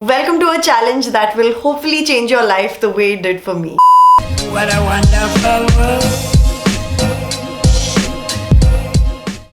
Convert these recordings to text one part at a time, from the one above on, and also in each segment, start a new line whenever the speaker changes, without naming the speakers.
Welcome to a challenge that will hopefully change your life the way it did for me.
What a wonderful world.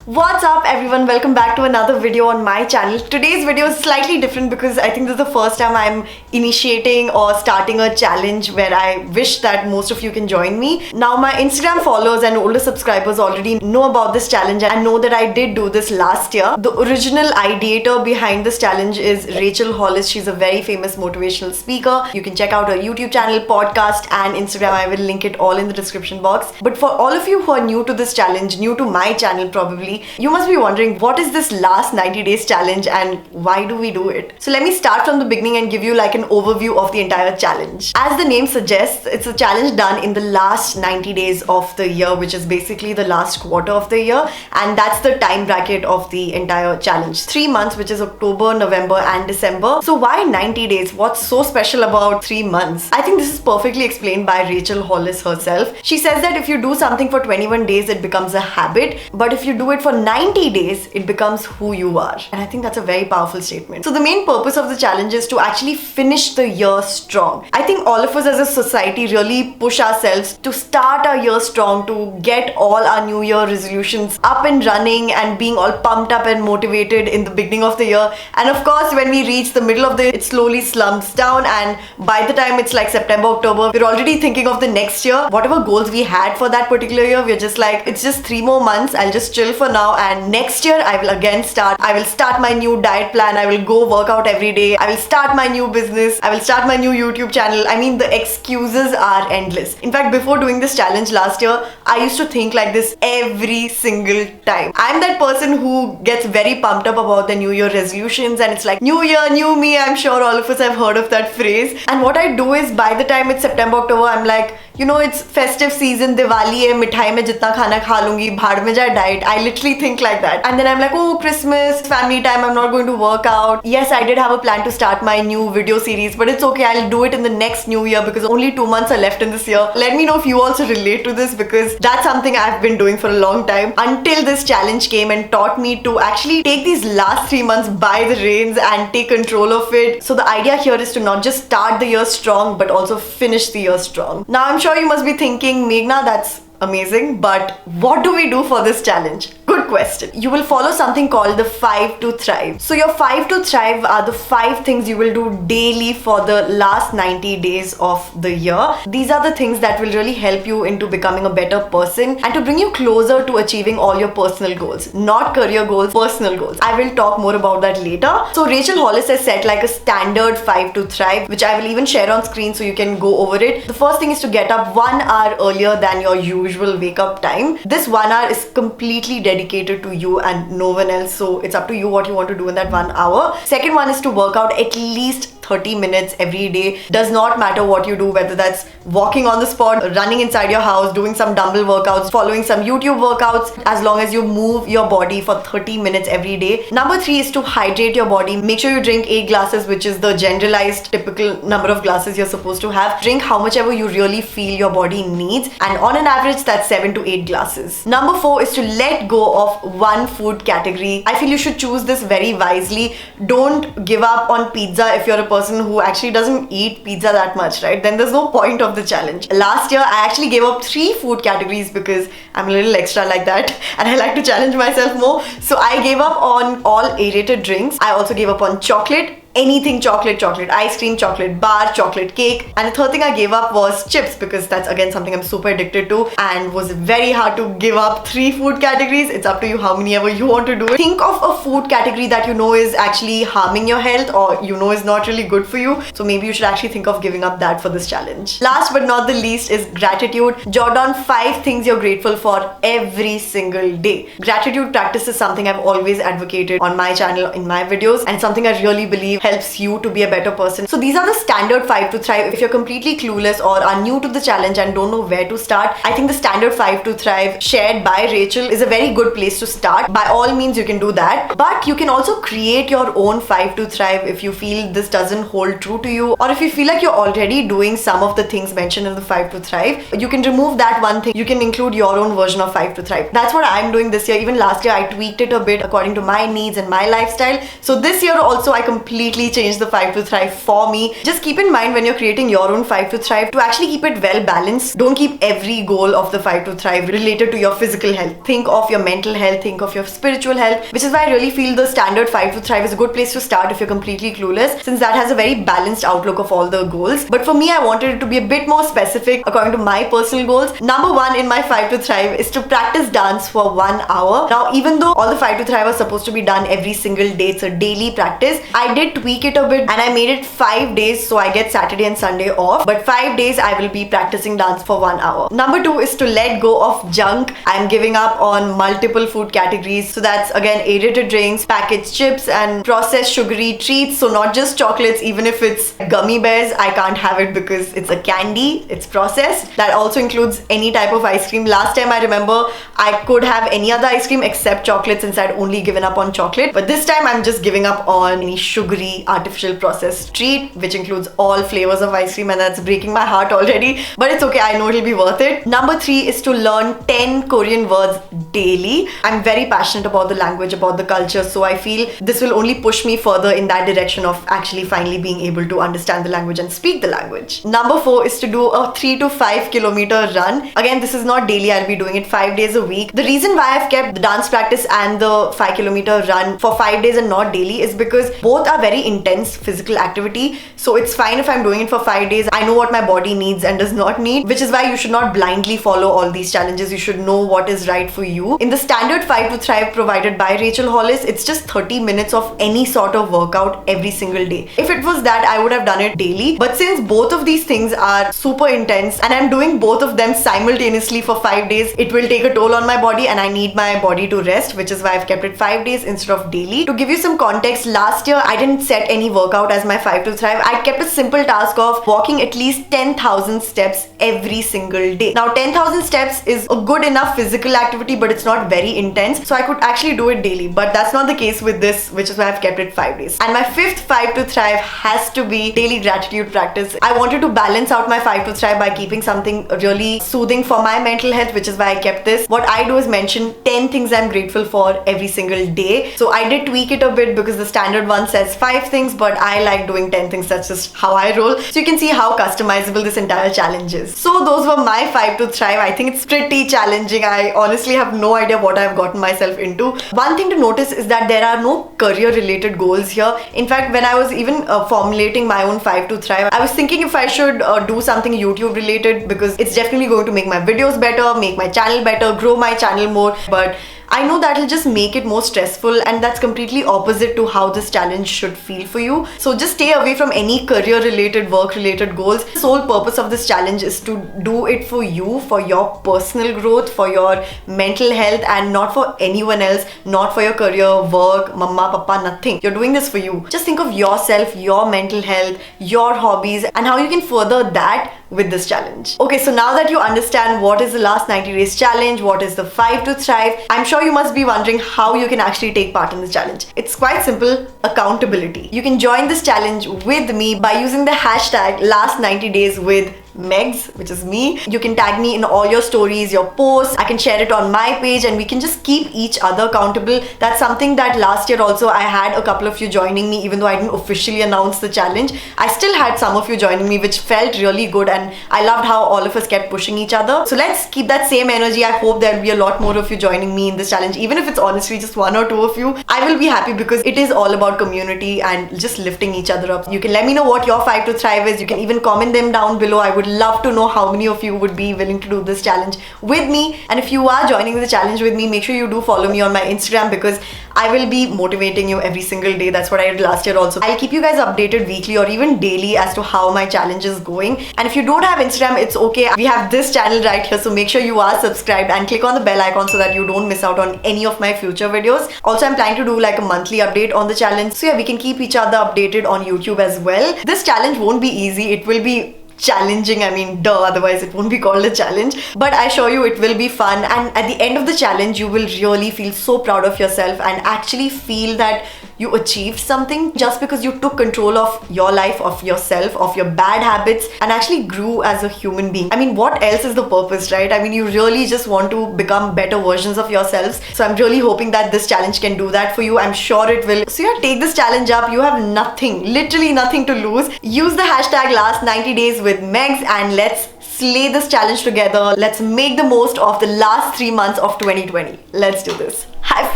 What's up everyone, welcome back to another video on my channel. Today's video is slightly different because I think this is the first time I'm initiating or starting a challenge where I wish that most of you can join me. Now my Instagram followers and older subscribers already know about this challenge and know that I did do this last year. The original ideator behind this challenge is Rachel Hollis. She's a very famous motivational speaker. You can check out her YouTube channel, podcast and Instagram. I will link it all in the description box. But for all of you who are new to this challenge, new to my channel probably, you must be wondering what is this last 90 days challenge and why do we do it? So let me start from the beginning and give you like an overview of the entire challenge. As the name suggests, it's a challenge done in the last 90 days of the year, which is basically the last quarter of the year, and that's the time bracket of the entire challenge. 3 months, which is October, November and December. So why 90 days? What's so special about 3 months? I think this is perfectly explained by Rachel Hollis herself. She says that if you do something for 21 days, it becomes a habit, but if you do it for 90 days, it becomes who you are. And I think that's a very powerful statement. So the main purpose of the challenge is to actually finish the year strong. I think all of us as a society really push ourselves to start our year strong, to get all our new year resolutions up and running and being all pumped up and motivated in the beginning of the year. And of course, when we reach the middle of the year, it slowly slumps down, and by the time it's like September, October, we're already thinking of the next year. Whatever goals we had for that particular year, we're just like, it's just 3 more months, I'll just chill for now, and next year I will again start. I will start my new diet plan, I will go work out every day, I will start my new business, I will start my new YouTube channel. I mean, the excuses are endless. In fact, before doing this challenge last year, I used to think like this every single time. I'm that person who gets very pumped up about the new year resolutions, and it's like new year, new me. I'm sure all of us have heard of that phrase. And what I do is, by the time it's September, October, I'm like, you know, it's festive season, Diwali hai, mithai mein jitna khana kha lungi, bhaad mein jaye diet. I literally think like that. And then I'm like, oh, Christmas, family time, I'm not going to work out. Yes, I did have a plan to start my new video series, but it's okay, I'll do it in the next new year because only 2 months are left in this year. Let me know if you also relate to this, because that's something I've been doing for a long time until this challenge came and taught me to actually take these last 3 months by the reins and take control of it. So the idea here is to not just start the year strong, but also finish the year strong. Now I'm sure you must be thinking, Meghna, that's amazing, but what do we do for this challenge? Good question. You will follow something called the 5 to Thrive. So your 5 to Thrive are the 5 things you will do daily for the last 90 days of the year. These are the things that will really help you into becoming a better person and to bring you closer to achieving all your personal goals, not career goals, personal goals. I will talk more about that later. So Rachel Hollis has set like a standard 5 to Thrive, which I will even share on screen so you can go over it. The first thing is to get up 1 hour earlier than your usual wake up time. This 1 hour is completely dedicated to you and no one else, so it's up to you what you want to do in that 1 hour. Second one is to work out at least 30 minutes every day. Does not matter what you do, whether that's walking on the spot, running inside your house, doing some dumbbell workouts, following some YouTube workouts, as long as you move your body for 30 minutes every day. Number 3 is to hydrate your body. Make sure you drink 8 glasses, which is the generalized typical number of glasses you're supposed to have. Drink how much ever you really feel your body needs, and on an average that's 7 to 8 glasses. Number 4 is to let go of one food category. I feel you should choose this very wisely. Don't give up on pizza if you're a person who actually doesn't eat pizza that much, right? Then there's no point of the challenge. Last year I actually gave up 3 food categories because I'm a little extra like that and I like to challenge myself more. So I gave up on all aerated drinks. I also gave up on chocolate. Anything chocolate, ice cream, chocolate bar, chocolate cake. And the third thing I gave up was chips, because that's again something I'm super addicted to and was very hard to give up 3 food categories. It's up to you how many ever you want to do it. Think of a food category that you know is actually harming your health or you know is not really good for you. So maybe you should actually think of giving up that for this challenge. Last but not the least is gratitude. Jot down 5 things you're grateful for every single day. Gratitude practice is something I've always advocated on my channel, in my videos, and something I really believe helps you to be a better person. So these are the standard 5 to Thrive. If you're completely clueless or are new to the challenge and don't know where to start, I think the standard 5 to Thrive shared by Rachel is a very good place to start. By all means, you can do that. But you can also create your own 5 to Thrive if you feel this doesn't hold true to you, or if you feel like you're already doing some of the things mentioned in the 5 to Thrive. You can remove that one thing. You can include your own version of 5 to Thrive. That's what I'm doing this year. Even last year, I tweaked it a bit according to my needs and my lifestyle. So this year also, I completely completely changed the 5 to Thrive for me. Just keep in mind when you're creating your own 5 to Thrive to actually keep it well balanced. Don't keep every goal of the 5 to Thrive related to your physical health. Think of your mental health, think of your spiritual health, which is why I really feel the standard 5 to Thrive is a good place to start if you're completely clueless, since that has a very balanced outlook of all the goals. But for me, I wanted it to be a bit more specific according to my personal goals. Number one in my 5 to Thrive is to practice dance for 1 hour. Now, even though all the 5 to Thrive are supposed to be done every single day, it's a daily practice, I did tweak it a bit and I made it 5 days, so I get Saturday and Sunday off. But 5 days I will be practicing dance for 1 hour. Number two is to let go of junk. I'm giving up on multiple food categories. So that's again aerated drinks, packaged chips, and processed sugary treats. So not just chocolates, even if it's gummy bears, I can't have it because it's a candy, it's processed. That also includes any type of ice cream. Last time I remember I could have any other ice cream except chocolate since I'd only given up on chocolate. But this time I'm just giving up on any sugary artificial processed treat, which includes all flavors of ice cream, and that's breaking my heart already. But it's okay, I know it'll be worth it. Number three is to learn 10 Korean words daily. I'm very passionate about the language, about the culture, so I feel this will only push me further in that direction of actually finally being able to understand the language and speak the language. Number four is to do a 3 to 5 kilometer run. Again, this is not daily, I'll be doing it 5 days a week. The reason why I've kept the dance practice and the 5 kilometer run for 5 days and not daily is because both are very intense physical activity. So it's fine if I'm doing it for 5 days. I know what my body needs and does not need, which is why you should not blindly follow all these challenges. You should know what is right for you. In the standard 5 to Thrive provided by Rachel Hollis, it's just 30 minutes of any sort of workout every single day. If it was that, I would have done it daily. But since both of these things are super intense and I'm doing both of them simultaneously for 5 days, it will take a toll on my body and I need my body to rest, which is why I've kept it 5 days instead of daily. To give you some context, last year I didn't set any workout as my 5 to Thrive. I kept a simple task of walking at least 10,000 steps every single day. Now 10,000 steps is a good enough physical activity, but it's not very intense, so I could actually do it daily. But that's not the case with this, which is why I've kept it 5 days. And my fifth 5 to Thrive has to be daily gratitude practice. I wanted to balance out my 5 to Thrive by keeping something really soothing for my mental health, which is why I kept this. What I do is mention 10 things I'm grateful for every single day. So I did tweak it a bit because the standard one says 5 things, but I like doing 10 things. That's just how I roll. So you can see how customizable this entire challenge is. So those were my 5 to Thrive. I think it's pretty challenging. I honestly have no idea what I've gotten myself into. One thing to notice is that there are no career related goals here. In fact, when I was even formulating my own 5 to Thrive, I was thinking if I should do something YouTube related, because it's definitely going to make my videos better, make my channel better, grow my channel more. But I know that'll just make it more stressful, and that's completely opposite to how this challenge should feel for you. So just stay away from any career related, work related goals. The sole purpose of this challenge is to do it for you, for your personal growth, for your mental health, and not for anyone else, not for your career, work, mama, papa, nothing. You're doing this for you. Just think of yourself, your mental health, your hobbies, and how you can further that with this challenge. Okay, so now that you understand what is the last 90 days challenge, what is the 5 to Thrive, I'm sure you must be wondering how you can actually take part in this challenge. It's quite simple: accountability. You can join this challenge with me by using the hashtag last 90 days with Megs, which is me. You can tag me in all your stories, your posts. I can share it on my page and we can just keep each other accountable. That's something that last year also I had a couple of you joining me, even though I didn't officially announce the challenge. I still had some of you joining me, which felt really good, and I loved how all of us kept pushing each other. So let's keep that same energy. I hope there'll be a lot more of you joining me in this challenge. Even if it's honestly just 1 or 2 of you, I will be happy because it is all about community and just lifting each other up. You can let me know what your 5 to Thrive is. You can even comment them down below. I would love to know how many of you would be willing to do this challenge with me. And if you are joining the challenge with me, make sure you do follow me on my Instagram, because I will be motivating you every single day. That's what I did last year also. I'll keep you guys updated weekly or even daily as to how my challenge is going. And if you don't have Instagram, it's okay. We have this channel right here, so make sure you are subscribed and click on the bell icon so that you don't miss out on any of my future videos. Also, I'm planning to do like a monthly update on the challenge, so yeah, we can keep each other updated on YouTube as well. This challenge won't be easy. It will be challenging. I mean, duh, otherwise it won't be called a challenge. But I assure you it will be fun, and at the end of the challenge you will really feel so proud of yourself and actually feel that you achieved something just because you took control of your life, of yourself, of your bad habits, and actually grew as a human being. I mean, what else is the purpose, right? I mean, you really just want to become better versions of yourselves. So I'm really hoping that this challenge can do that for you. I'm sure it will. So yeah, take this challenge up. You have nothing, literally nothing to lose. Use the hashtag last 90 days with Megs and let's slay this challenge together. Let's make the most of the last 3 months of 2020. Let's do this. High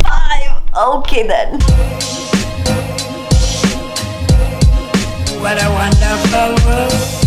five. Okay then.
What a wonderful world.